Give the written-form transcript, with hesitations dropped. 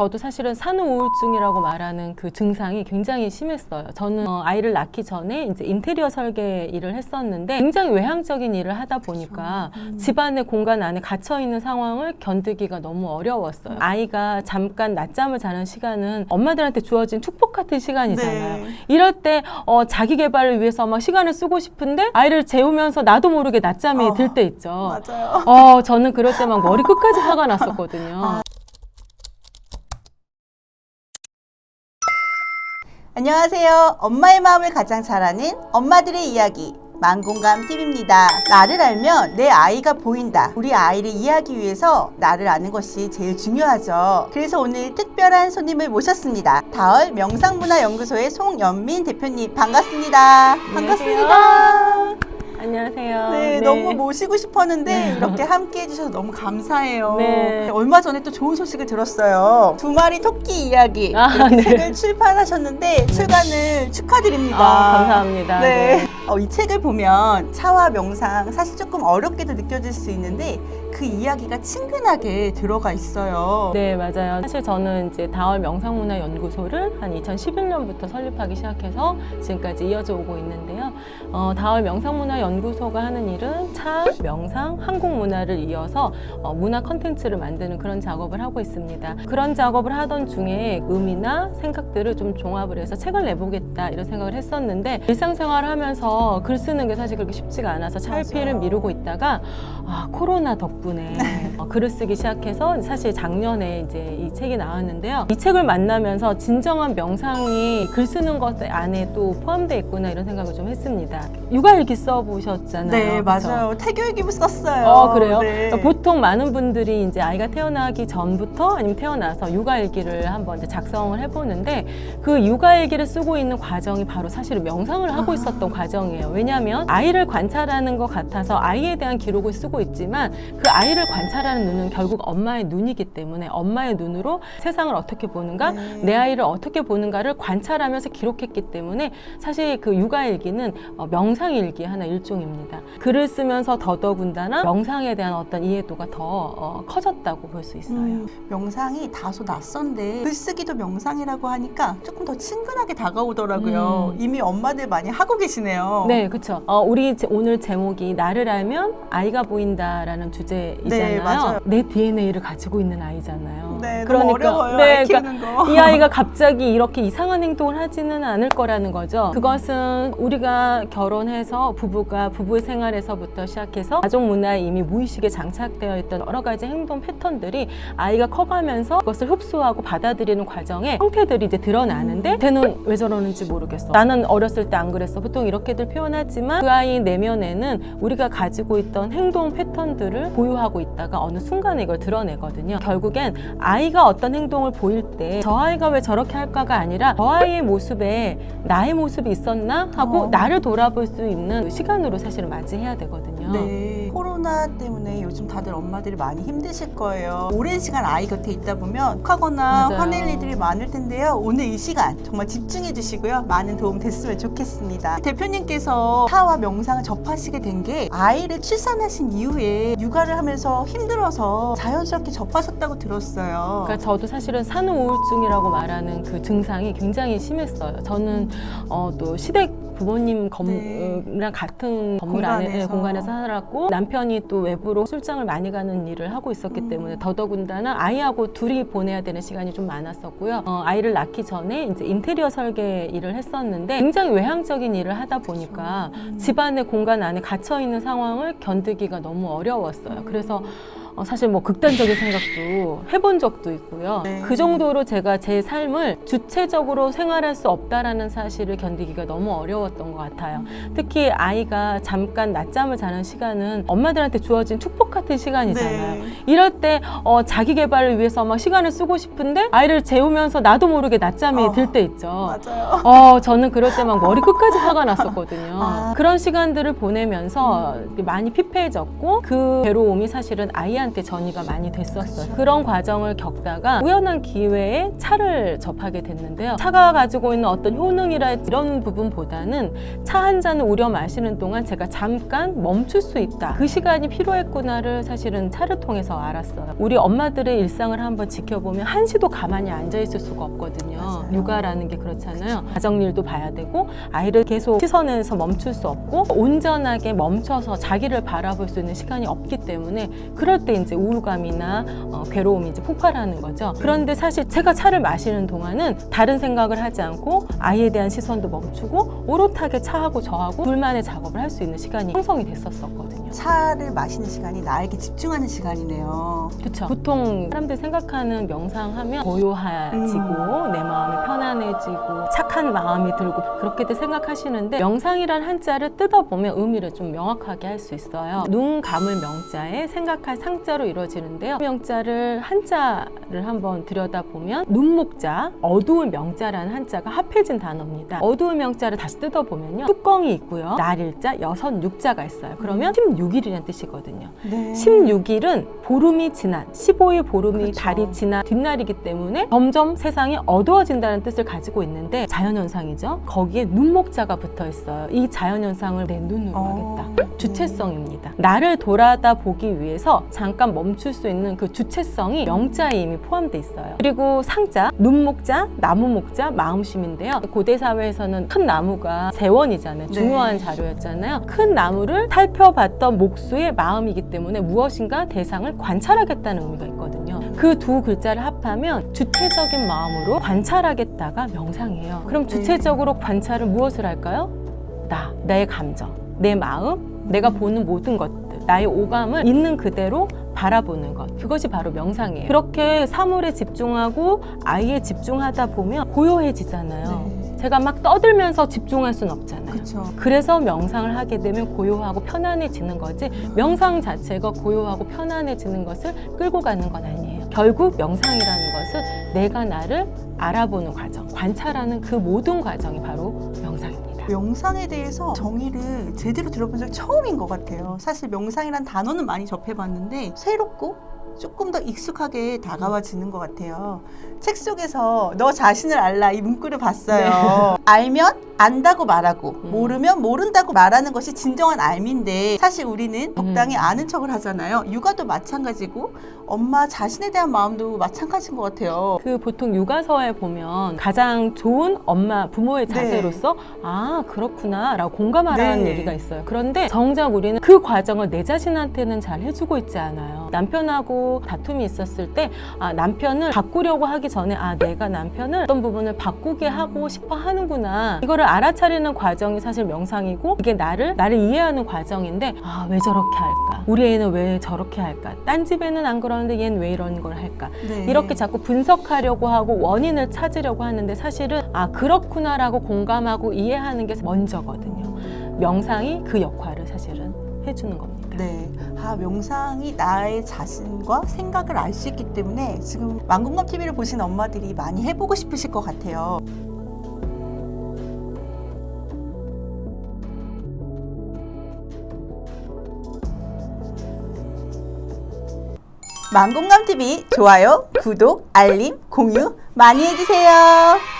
저도 사실은 산후우울증이라고 말하는 그 증상이 굉장히 심했어요. 저는 아이를 낳기 전에 이제 인테리어 설계 일을 했었는데 굉장히 외향적인 일을 하다 보니까 집안의 공간 안에 갇혀 있는 상황을 견디기가 너무 어려웠어요. 아이가 잠깐 낮잠을 자는 시간은 엄마들한테 주어진 축복 같은 시간이잖아요. 네. 이럴 때 자기 개발을 위해서 막 시간을 쓰고 싶은데 아이를 재우면서 나도 모르게 낮잠이 들 때 있죠. 맞아요. 저는 그럴 때 막 머리 끝까지 화가 났었거든요. 안녕하세요. 엄마의 마음을 가장 잘 아는 엄마들의 이야기 만공감TV입니다. 나를 알면 내 아이가 보인다. 우리 아이를 이해하기 위해서 나를 아는 것이 제일 중요하죠. 그래서 오늘 특별한 손님을 모셨습니다. 다얼 명상문화연구소의 송연민 대표님 반갑습니다. 반갑습니다. 안녕하세요. 네, 너무 모시고 싶었는데 이렇게 함께 해주셔서 너무 감사해요. 네. 얼마 전에 또 좋은 소식을 들었어요. 두 마리 토끼 이야기 이렇게 네. 책을 출판하셨는데 출간을 축하드립니다. 감사합니다. 네. 이 책을 보면 차와 명상 사실 조금 어렵게도 느껴질 수 있는데 그 이야기가 친근하게 들어가 있어요. 네, 맞아요. 사실 저는 이제 다얼 명상문화연구소를 한 2011년부터 설립하기 시작해서 지금까지 이어져 오고 있는데요. 다얼 명상문화연구소가 하는 일은 차, 명상, 한국 문화를 이어서 문화 컨텐츠를 만드는 그런 작업을 하고 있습니다. 그런 작업을 하던 중에 의미나 생각들을 좀 종합을 해서 책을 내보겠다 이런 생각을 했었는데 일상생활을 하면서 글 쓰는 게 사실 그렇게 쉽지가 않아서 차일피일을 미루고 있다가 코로나 덕분에 글을 쓰기 시작해서 사실 작년에 이제 이 책이 나왔는데요. 이 책을 만나면서 진정한 명상이 글 쓰는 것 안에 또 포함되어 있구나 이런 생각을 좀 했습니다. 육아일기 써보셨잖아요. 네, 그쵸? 맞아요. 태교일기부 썼어요. 그래요? 네. 보통 많은 분들이 이제 아이가 태어나기 전부터 아니면 태어나서 육아일기를 한번 이제 작성을 해보는데 그 육아일기를 쓰고 있는 과정이 바로 사실은 명상을 하고 있었던 과정이에요. 왜냐하면 아이를 관찰하는 것 같아서 아이에 대한 기록을 쓰고 있지만 그 아이를 관찰하는 눈은 결국 엄마의 눈이기 때문에 엄마의 눈으로 세상을 어떻게 보는가, 내 아이를 어떻게 보는가를 관찰하면서 기록했기 때문에 사실 그 육아일기는 명상일기 하나 일종입니다. 글을 쓰면서 더더군다나 명상에 대한 어떤 이해도가 더 커졌다고 볼 수 있어요. 명상이 다소 낯선데 글쓰기도 명상이라고 하니까 조금 더 친근하게 다가오더라고요. 이미 엄마들 많이 하고 계시네요. 네, 그렇죠. 우리 오늘 제목이 나를 알면 아이가 보인다라는 주제이잖아요. 네, 맞아요. 내 DNA를 가지고 있는 아이잖아요. 네, 너무 어려워요. 아이 키우는 거. 이 아이가 갑자기 이렇게 이상한 행동을 하지는 않을 거라는 거죠. 그것은 우리가 결혼해서 부부가 부부의 생활에서부터 시작해서 가족 문화에 이미 무의식에 장착되어 있던 여러 가지 행동 패턴들이 아이가 커가면서 그것을 흡수하고 받아들이는 과정에 형태들이 이제 드러나는데 쟤는 왜 저러는지 모르겠어. 나는 어렸을 때 안 그랬어. 보통 이렇게들 표현하지만 그 아이 내면에는 우리가 가지고 있던 행동 패턴들을 보유하고 있다가 어느 순간에 이걸 드러내거든요. 결국엔 아이가 어떤 행동을 보일 때 저 아이가 왜 저렇게 할까가 아니라 저 아이의 모습에 나의 모습이 있었나 하고 나를 돌아볼 수 있는 시간으로 사실은 맞이해야 되거든요. 네. 코로나 때문에 요즘 다들 엄마들이 많이 힘드실 거예요. 오랜 시간 아이 곁에 있다 보면 혹하거나 맞아요. 화낼 일들이 많을 텐데요. 오늘 이 시간 정말 집중해 주시고요. 많은 도움 됐으면 좋겠습니다. 대표님께서 타와 명상을 접하시게 된 게 아이를 출산하신 이후에 육아를 하면서 힘들어서 자연스럽게 접하셨다고 들었어요. 그러니까 저도 사실은 산후우울증이라고 말하는 그 증상이 굉장히 심했어요. 저는 또 시댁 부모님 건물이랑 같은 건물 안에 공간에서 살았고 남편이 또 외부로 출장을 많이 가는 일을 하고 있었기 때문에 더더군다나 아이하고 둘이 보내야 되는 시간이 좀 많았었고요. 아이를 낳기 전에 이제 인테리어 설계 일을 했었는데 굉장히 외향적인 일을 하다 보니까 집안의 공간 안에 갇혀 있는 상황을 견디기가 너무 어려웠어요. 그래서 사실 뭐 극단적인 생각도 해본 적도 있고요. 네. 그 정도로 제가 제 삶을 주체적으로 생활할 수 없다라는 사실을 견디기가 너무 어려웠던 것 같아요. 특히 아이가 잠깐 낮잠을 자는 시간은 엄마들한테 주어진 축복 같은 시간이잖아요. 네. 이럴 때 자기 개발을 위해서 막 시간을 쓰고 싶은데 아이를 재우면서 나도 모르게 낮잠이 들 때 있죠. 맞아요. 저는 그럴 때 막 머리 끝까지 화가 났었거든요. 그런 시간들을 보내면서 많이 피폐해졌고 그 괴로움이 사실은 아이한테 선생님한테 전이가 많이 됐었어요. 그런 과정을 겪다가 우연한 기회에 차를 접하게 됐는데요. 차가 가지고 있는 어떤 효능이라 이런 부분보다는 차 한 잔을 우려 마시는 동안 제가 잠깐 멈출 수 있다. 그 시간이 필요했구나를 사실은 차를 통해서 알았어요. 우리 엄마들의 일상을 한번 지켜보면 한시도 가만히 앉아 있을 수가 없거든요. 맞아요. 육아라는 게 그렇잖아요. 가정일도 봐야 되고 아이를 계속 시선에서 멈출 수 없고 온전하게 멈춰서 자기를 바라볼 수 있는 시간이 없기 때문에 그럴 때 이제 우울감이나 괴로움이 이제 폭발하는 거죠. 그런데 사실 제가 차를 마시는 동안은 다른 생각을 하지 않고 아이에 대한 시선도 멈추고 오롯하게 차하고 저하고 둘만의 작업을 할 수 있는 시간이 형성이 됐었거든요. 차를 마시는 시간이 나에게 집중하는 시간이네요. 그렇죠. 보통 사람들이 생각하는 명상하면 고요해지고 내 마음이 편안해지고 착한 마음이 들고 그렇게들 생각하시는데 명상이란 한자를 뜯어보면 의미를 좀 명확하게 할 수 있어요. 눈 감을 명자에 생각할 상자로 이루어지는데요. 명자를 한자를 한번 들여다보면 눈목자, 어두운 명자라는 한자가 합해진 단어입니다. 어두운 명자를 다시 뜯어보면요. 뚜껑이 있고요. 날일자, 여섯 육자가 있어요. 그러면 16일이라는 뜻이거든요. 네. 16일은 보름이 지난 15일 보름이 그렇죠. 달이 지난 뒷날이기 때문에 점점 세상이 어두워진다는 뜻을 가지고 있는데 자연현상이죠. 거기에 눈목자가 붙어 있어요. 이 자연현상을 내 눈으로 하겠다. 주체성입니다. 나를 돌아다 보기 위해서 잠깐 멈출 수 있는 그 주체성이 명자에 이미 포함되어 있어요. 그리고 상자, 눈목자, 나무목자, 마음심인데요. 고대 사회에서는 큰 나무가 재원이잖아요. 중요한 자료였잖아요. 큰 나무를 살펴봤던 목수의 마음이기 때문에 무엇인가 대상을 관찰하겠다는 의미가 있거든요. 그 두 글자를 합하면 주체적인 마음으로 관찰하겠다가 명상이에요. 그럼 주체적으로 관찰을 무엇을 할까요? 나의 감정, 내 마음, 내가 보는 모든 것들, 나의 오감을 있는 그대로 바라보는 것. 그것이 바로 명상이에요. 그렇게 사물에 집중하고 아이에 집중하다 보면 고요해지잖아요. 제가 막 떠들면서 집중할 수는 없잖아요. 그쵸. 그래서 명상을 하게 되면 고요하고 편안해지는 거지 명상 자체가 고요하고 편안해지는 것을 끌고 가는 건 아니에요. 결국 명상이라는 것은 내가 나를 알아보는 과정, 관찰하는 그 모든 과정이 바로 명상입니다. 명상에 대해서 정의를 제대로 들어본 적이 처음인 것 같아요. 사실 명상이란 단어는 많이 접해봤는데 새롭고 조금 더 익숙하게 다가와지는 것 같아요. 책 속에서 너 자신을 알라 이 문구를 봤어요. 알면 안다고 말하고 모르면 모른다고 말하는 것이 진정한 알미인데 사실 우리는 적당히 아는 척을 하잖아요. 육아도 마찬가지고 엄마 자신에 대한 마음도 마찬가지인 것 같아요. 그 보통 육아서에 보면 가장 좋은 엄마, 부모의 자세로서 아 그렇구나 라고 공감하라는 얘기가 있어요. 그런데 정작 우리는 그 과정을 내 자신한테는 잘 해주고 있지 않아요. 남편하고 다툼이 있었을 때 남편을 바꾸려고 하기 전에 내가 남편을 어떤 부분을 바꾸게 하고 싶어 하는구나 이거를 알아차리는 과정이 사실 명상이고 이게 나를 이해하는 과정인데 왜 저렇게 할까? 우리 애는 왜 저렇게 할까? 딴 집에는 안 그러는데 얘는 왜 이런 걸 할까? 이렇게 자꾸 분석하려고 하고 원인을 찾으려고 하는데 사실은 그렇구나 라고 공감하고 이해하는 게 먼저거든요. 명상이 그 역할을 사실은 해주는 겁니다. 네. 명상이 나의 자신과 생각을 알 수 있기 때문에 지금 만공감 TV를 보신 엄마들이 많이 해보고 싶으실 것 같아요. 만공감 TV 좋아요, 구독, 알림, 공유 많이 해주세요.